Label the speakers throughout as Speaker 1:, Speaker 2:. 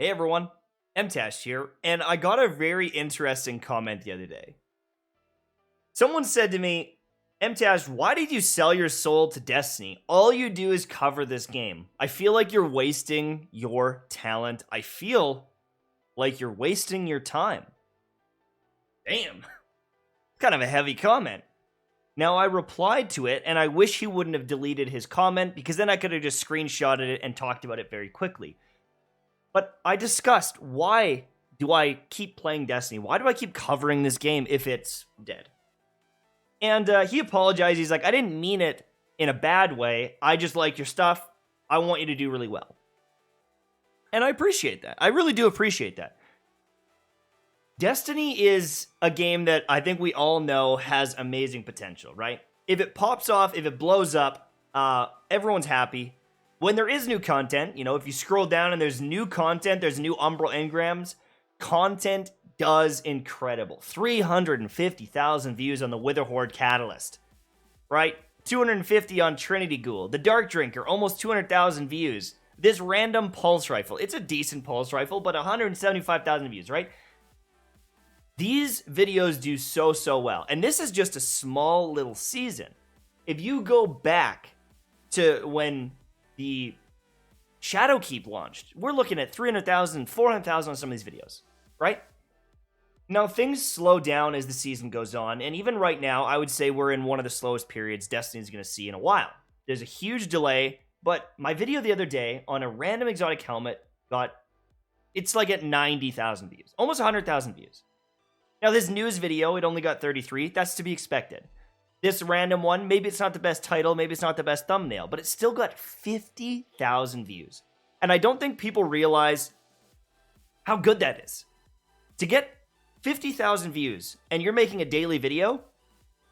Speaker 1: Hey everyone, Mtashed here, and I got a very interesting comment the other day. Someone said to me, Mtashed, why did you sell your soul to Destiny? All you do is cover this game. I feel like you're wasting your talent. I feel like you're wasting your time. Damn, kind of a heavy comment. Now, I replied to it, and I wish he wouldn't have deleted his comment because then I could have just screenshotted it and talked about it very quickly. But I discussed, why do I keep playing Destiny? Why do I keep covering this game if it's dead? And he apologized. He's like, I didn't mean it in a bad way. I just like your stuff. I want you to do really well. And I appreciate that. I really do appreciate that. Destiny is a game that I think we all know has amazing potential, right? If it pops off, if it blows up, everyone's happy. When there is new content, if you scroll down and there's new content, there's new Umbral engrams, content does incredible. 350,000 views on the Witherhoard Catalyst, right? 250 on Trinity Ghoul. The Dark Drinker, almost 200,000 views. This random pulse rifle, it's a decent pulse rifle, but 175,000 views, right? These videos do so well. And this is just a small little season. If you go back to when the Shadowkeep launched, we're looking at 300,000, 400,000 on some of these videos, right? Now, things slow down as the season goes on, and even right now, I would say we're in one of the slowest periods Destiny's going to see in a while. There's a huge delay, but my video the other day on a random exotic helmet it's like at 90,000 views, almost 100,000 views. Now, this news video, it only got 33. That's to be expected. This random one, maybe it's not the best title, maybe it's not the best thumbnail, but it still got 50,000 views. And I don't think people realize how good that is. To get 50,000 views and you're making a daily video,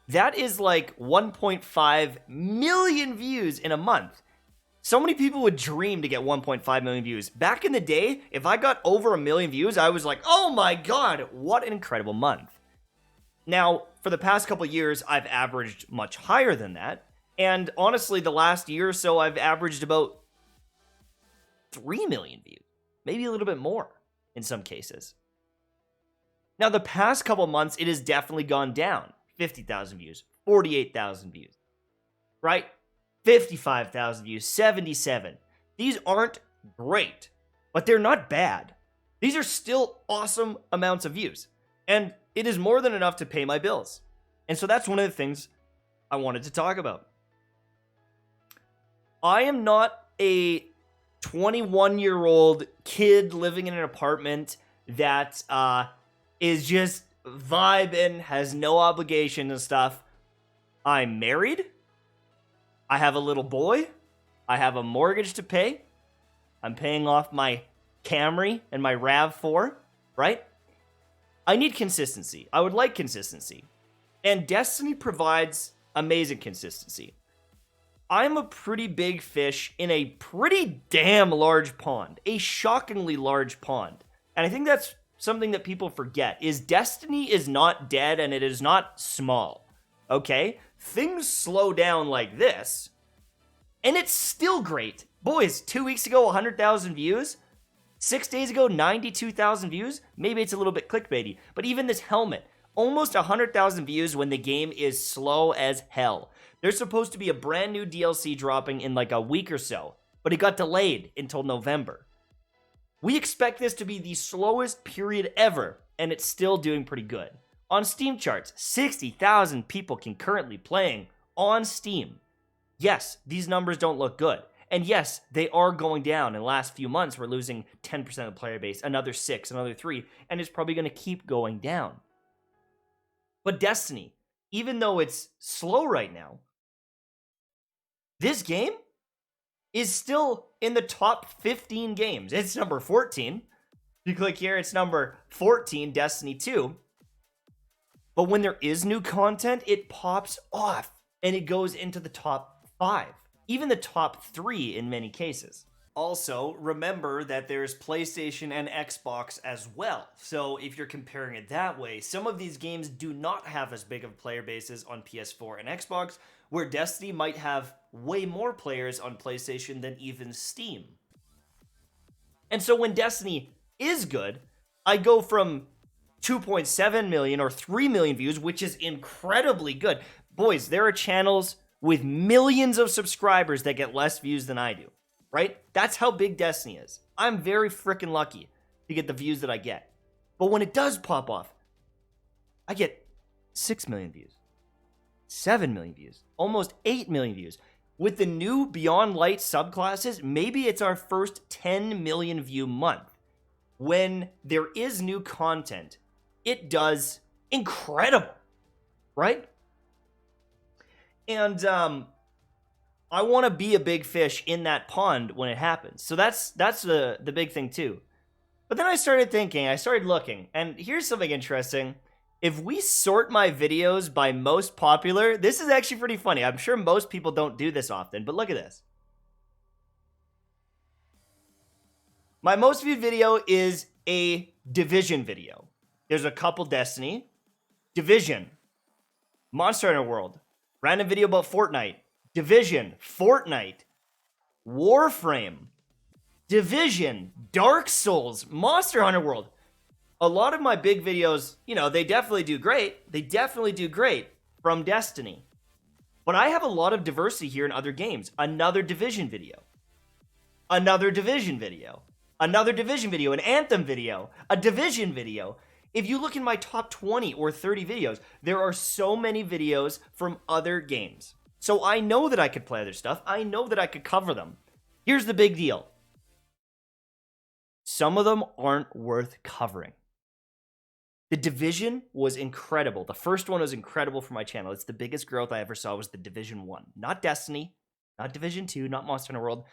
Speaker 1: that is like 1.5 million views in a month. So many people would dream to get 1.5 million views. Back in the day, if I got over a million views, I was like, oh my god, what an incredible month. Now, for the past couple years, I've averaged much higher than that. And honestly, the last year or so, I've averaged about 3 million views. Maybe a little bit more in some cases. Now, the past couple months, it has definitely gone down. 50,000 views, 48,000 views, right? 55,000 views, 77. These aren't great, but they're not bad. These are still awesome amounts of views. And it is more than enough to pay my bills. And so that's one of the things I wanted to talk about. I am not a 21-year-old kid living in an apartment that is just vibing, has no obligation and stuff. I'm married. I have a little boy. I have a mortgage to pay. I'm paying off my Camry and my RAV4, right? I need consistency. I would like consistency. And Destiny provides amazing consistency. I'm a pretty big fish in a pretty damn large pond. A shockingly large pond. And I think that's something that people forget, is Destiny is not dead and it is not small. Okay? Things slow down like this, and it's still great. Boys, 2 weeks ago, 100,000 views. 6 days ago, 92,000 views. Maybe it's a little bit clickbaity, but even this helmet, almost 100,000 views when the game is slow as hell. There's supposed to be a brand new DLC dropping in like a week or so, but it got delayed until November. We expect this to be the slowest period ever, and it's still doing pretty good. On Steam charts, 60,000 people concurrently playing on Steam. Yes, these numbers don't look good. And yes, they are going down. In the last few months, we're losing 10% of the player base, another 6, another 3, and it's probably going to keep going down. But Destiny, even though it's slow right now, this game is still in the top 15 games. It's number 14. If you click here, it's number 14, Destiny 2. But when there is new content, it pops off and it goes into the top 5, even the top 3 in many cases. Also, remember that there's PlayStation and Xbox as well. So if you're comparing it that way, some of these games do not have as big of player bases on PS4 and Xbox, where Destiny might have way more players on PlayStation than even Steam. And so when Destiny is good, I go from 2.7 million or 3 million views, which is incredibly good. Boys, there are channels with millions of subscribers that get less views than I do, right? That's how big Destiny is. I'm very freaking lucky to get the views that I get. But when it does pop off, I get 6 million views, 7 million views, almost 8 million views. With the new Beyond Light subclasses, maybe it's our first 10 million view month. When there is new content, it does incredible, right? And I want to be a big fish in that pond when it happens. So that's the big thing too. But then I started thinking, I started looking, and here's something interesting. If we sort my videos by most popular, this is actually pretty funny. I'm sure most people don't do this often, but look at this. My most viewed video is a Division video. There's a couple Destiny, Division, Monster Hunter World, random video about Fortnite, Division, Fortnite, Warframe, Division, Dark Souls, Monster Hunter World. A lot of my big videos, you know, they definitely do great. They definitely do great from Destiny. But I have a lot of diversity here in other games. Another Division video. Another Division video. Another Division video. An Anthem video. A Division video. If you look in my top 20 or 30 videos, there are so many videos from other games. So I know that I could play other stuff. I know that I could cover them. Here's the big deal. Some of them aren't worth covering. The Division was incredible. The first one was incredible for my channel. It's the biggest growth I ever saw was the Division 1. Not Destiny, not Division 2, not Monster Hunter World.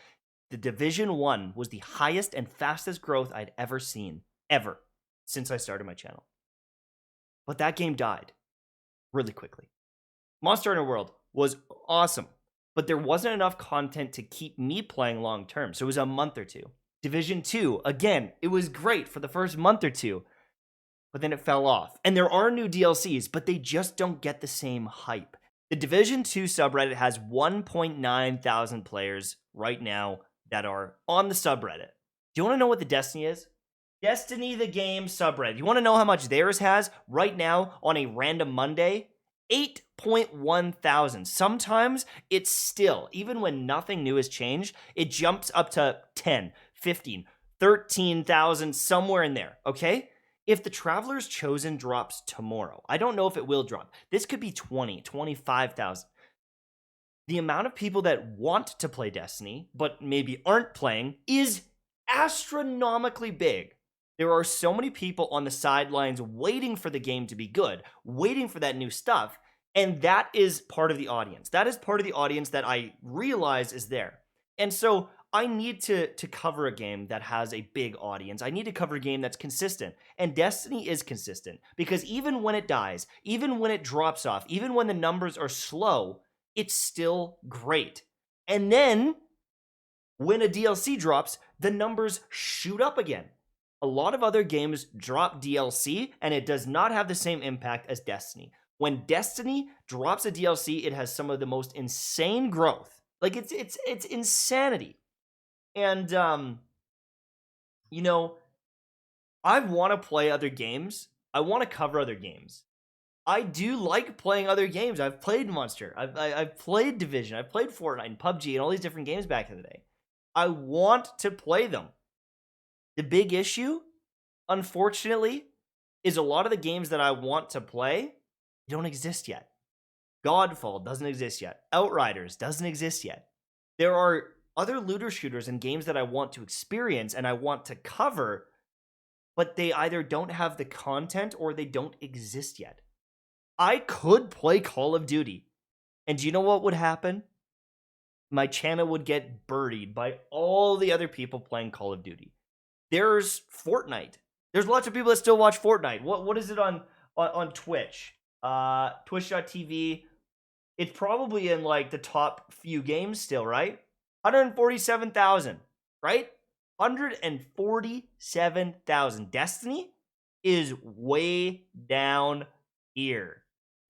Speaker 1: The Division 1 was the highest and fastest growth I'd ever seen, ever, since I started my channel. But that game died really quickly. Monster Hunter World was awesome, but there wasn't enough content to keep me playing long term, so it was a month or two. Division 2, again, it was great for the first month or two, but then it fell off. And there are new DLCs, but they just don't get the same hype. The Division 2 subreddit has 1.9 thousand players right now that are on the subreddit. Do you want to know what the Destiny is? Destiny the game subreddit. You want to know how much theirs has right now on a random Monday? 8.1 thousand. Sometimes it's still, even when nothing new has changed, it jumps up to 10, 15, 13,000, somewhere in there, okay? If the Traveler's Chosen drops tomorrow, I don't know if it will drop. This could be 20, 25,000. The amount of people that want to play Destiny, but maybe aren't playing, is astronomically big. There are so many people on the sidelines waiting for the game to be good, waiting for that new stuff, and that is part of the audience. That is part of the audience that I realize is there. And so I need to cover a game that has a big audience. I need to cover a game that's consistent. And Destiny is consistent because even when it dies, even when it drops off, even when the numbers are slow, it's still great. And then when a DLC drops, the numbers shoot up again. A lot of other games drop DLC and it does not have the same impact as Destiny. When Destiny drops a DLC, it has some of the most insane growth. Like it's insanity. And, you know, I want to play other games. I want to cover other games. I do like playing other games. I've played Monster. I've played Division. I've played Fortnite and PUBG and all these different games back in the day. I want to play them. The big issue, unfortunately, is a lot of the games that I want to play don't exist yet. Godfall doesn't exist yet. Outriders doesn't exist yet. There are other looter shooters and games that I want to experience and I want to cover, but they either don't have the content or they don't exist yet. I could play Call of Duty, and do you know what would happen? My channel would get birdied by all the other people playing Call of Duty. There's Fortnite. There's lots of people that still watch Fortnite. What is it on Twitch? Twitch.tv. It's probably in like the top few games still, right? 147,000, right? 147,000. Destiny is way down here.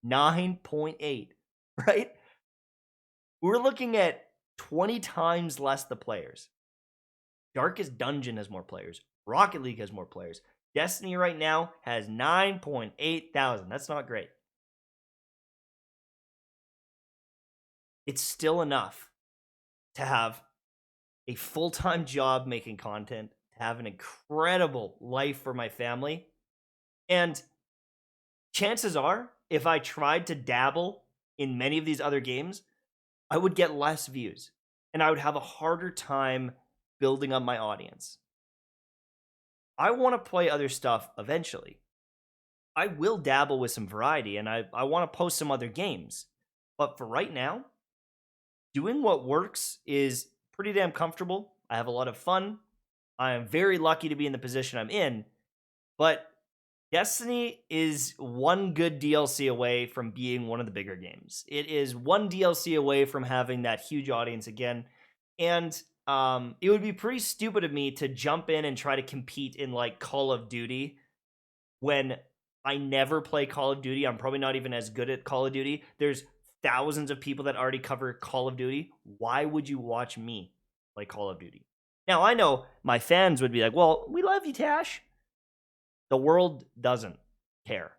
Speaker 1: 9.8, right? We're looking at 20 times less the players. Darkest Dungeon has more players. Rocket League has more players. Destiny right now has 9.8 thousand. That's not great. It's still enough to have a full-time job making content, to have an incredible life for my family. And chances are, if I tried to dabble in many of these other games, I would get less views and I would have a harder time building up my audience. I want to play other stuff eventually. I will dabble with some variety and I want to post some other games. But for right now, doing what works is pretty damn comfortable. I have a lot of fun. I am very lucky to be in the position I'm in. But Destiny is one good DLC away from being one of the bigger games. It is one DLC away from having that huge audience again. And it would be pretty stupid of me to jump in and try to compete in like Call of Duty when I never play Call of Duty. I'm probably not even as good at Call of Duty. There's thousands of people that already cover Call of Duty. Why would you watch me play Call of Duty? Now, I know my fans would be like, well, we love you, Tash. The world doesn't care.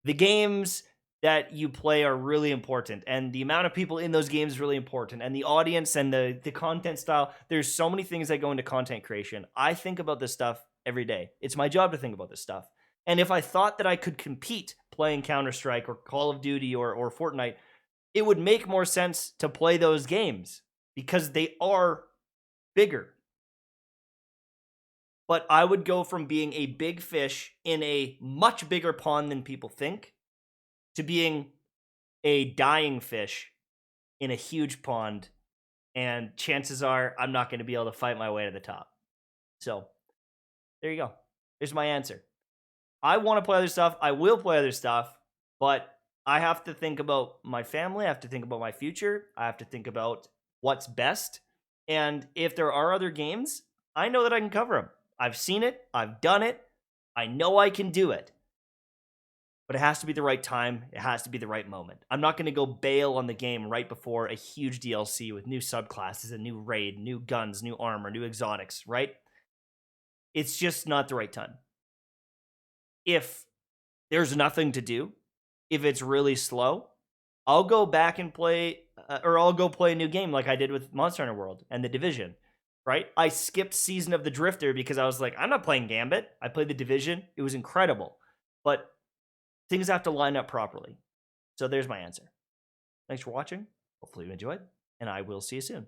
Speaker 1: The games that you play are really important, and the amount of people in those games is really important, and the audience and the content style. There's so many things that go into content creation. I think about this stuff every day. It's my job to think about this stuff. And if I thought that I could compete playing Counter-Strike or Call of Duty or Fortnite, it would make more sense to play those games because they are bigger. But I would go from being a big fish in a much bigger pond than people think to being a dying fish in a huge pond. And chances are I'm not going to be able to fight my way to the top. So there you go. There's my answer. I want to play other stuff. I will play other stuff, but I have to think about my family. I have to think about my future. I have to think about what's best. And if there are other games, I know that I can cover them. I've seen it. I've done it. I know I can do it. But it has to be the right time. It has to be the right moment. I'm not going to go bail on the game right before a huge DLC with new subclasses, a new raid, new guns, new armor, new exotics, right? It's just not the right time. If there's nothing to do, if it's really slow, I'll go back and play, or I'll go play a new game like I did with Monster Hunter World and The Division, right? I skipped Season of the Drifter because I was like, I'm not playing Gambit. I played The Division. It was incredible. But things have to line up properly. So there's my answer. Thanks for watching. Hopefully you enjoyed, and I will see you soon.